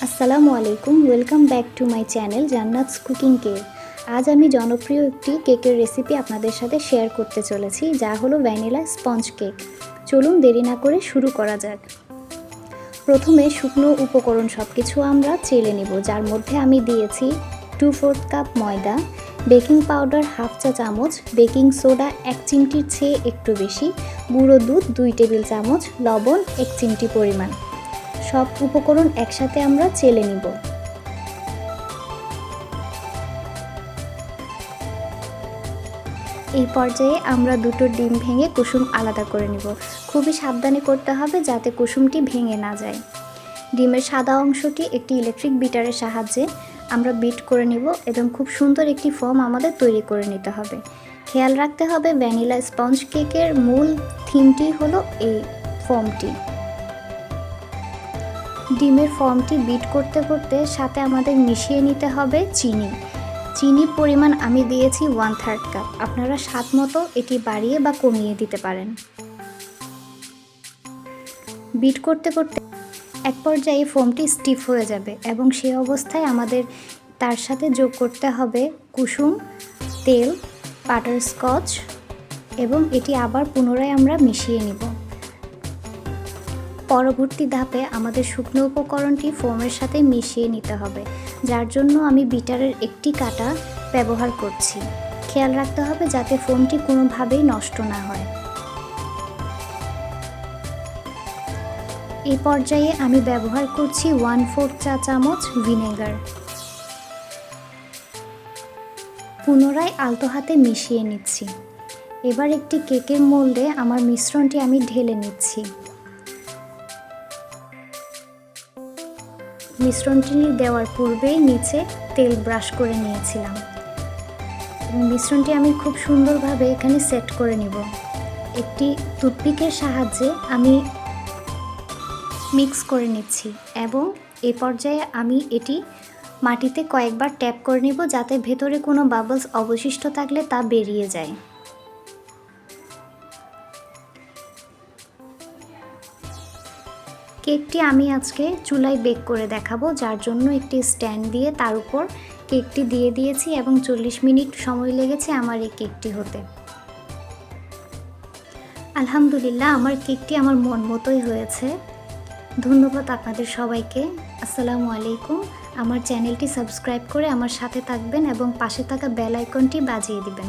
আসসালামু আলাইকুম, welcome back to my channel Jannat's cooking cake. আজ আমি জনপ্রিয় একটি কেকের রেসিপি আপনাদের সাথে শেয়ার করতে চলেছি, যা হলো ভ্যানিলা স্পঞ্জ কেক। চলুন দেরি না করে শুরু করা যাক। প্রথমে শুকনো উপকরণ সব কিছু আমরা চেলে নেব, যার মধ্যে আমি দিয়েছি 2/4 কাপ ময়দা, বেকিং পাউডার হাফ চা চামচ, বেকিং সোডা 1 চিমটির চেয়ে একটু বেশি, গুঁড়ো দুধ 2 টেবিল চামচ, লবণ 1 চিমটি পরিমাণ। সব উপকরণ একসাথে আমরা চেলে নিব। এই পর্যায়ে আমরা দুটো ডিম ভেঙে কুসুম আলাদা করে নিব। খুবই সাবধানে করতে হবে যাতে কুসুমটি ভেঙে না যায়। ডিমের সাদা অংশটি একটি ইলেকট্রিক বিটারের সাহায্যে আমরা বিট করে নিব এবং খুব সুন্দর একটি ফর্ম আমাদের তৈরি করে নিতে হবে। খেয়াল রাখতে হবে ভ্যানিলা স্পঞ্জ কেকের মূল থিমটি হলো এই ফর্মটি। ডিমের ফর্মটি বিট করতে করতে সাথে আমাদের মিশিয়ে নিতে হবে চিনির পরিমাণ আমি দিয়েছি 1/3 কাপ। আপনারা স্বাদ মতো এটি বাড়িয়ে বা কমিয়ে দিতে পারেন। বিট করতে করতে এক পর্যায়ে ফোমটি স্টিফ হয়ে যাবে এবং সেই অবস্থায় আমাদের তার সাথে যোগ করতে হবে কুসুম, তেল, বাটারস্কচ এবং এটি আবার পুনরায় আমরা মিশিয়ে নিব। পরবর্তী ধাপে আমাদের শুকনো উপকরণটি ফোমের সাথে মিশিয়ে নিতে হবে, যার জন্য আমি বিটারের একটি কাঁটা ব্যবহার করছি। খেয়াল রাখতে হবে যাতে ফোমটি কোনোভাবেই নষ্ট না হয়। এই পর্যায়ে আমি ব্যবহার করছি 1/4 চা চামচ ভিনেগার। পুনরায় আলতো হাতে মিশিয়ে নিচ্ছি। এবার একটি কেকের মোল্ডে আমার মিশ্রণটি আমি ঢেলে নিচ্ছি। মিশ্রণটি দেওয়ার পূর্বেই নিচে তেল ব্রাশ করে নিয়েছিলাম এবং মিশ্রণটি আমি খুব সুন্দরভাবে এখানে সেট করে নিব। একটি টুথপিকের সাহায্যে আমি মিক্স করে নিচ্ছি এবং এই পর্যায়ে আমি এটি মাটিতে কয়েকবার ট্যাপ করে নিব, যাতে ভেতরে কোনো বাবলস অবশিষ্ট থাকলে তা বেরিয়ে যায়। কেকটি আমি আজকে চুলায় বেক করে দেখাবো, যার জন্য একটি স্ট্যান্ড দিয়ে তার উপর কেকটি দিয়ে দিয়েছি এবং 40 মিনিট সময় লেগেছে আমার এই কেকটি হতে। আলহামদুলিল্লাহ, আমার কেকটি আমার মন মতোই হয়েছে। ধন্যবাদ আপনাদের সবাইকে। আসসালামু আলাইকুম। আমার চ্যানেলটি সাবস্ক্রাইব করে আমার সাথে থাকবেন এবং পাশে থাকা বেল আইকনটি বাজিয়ে দিবেন।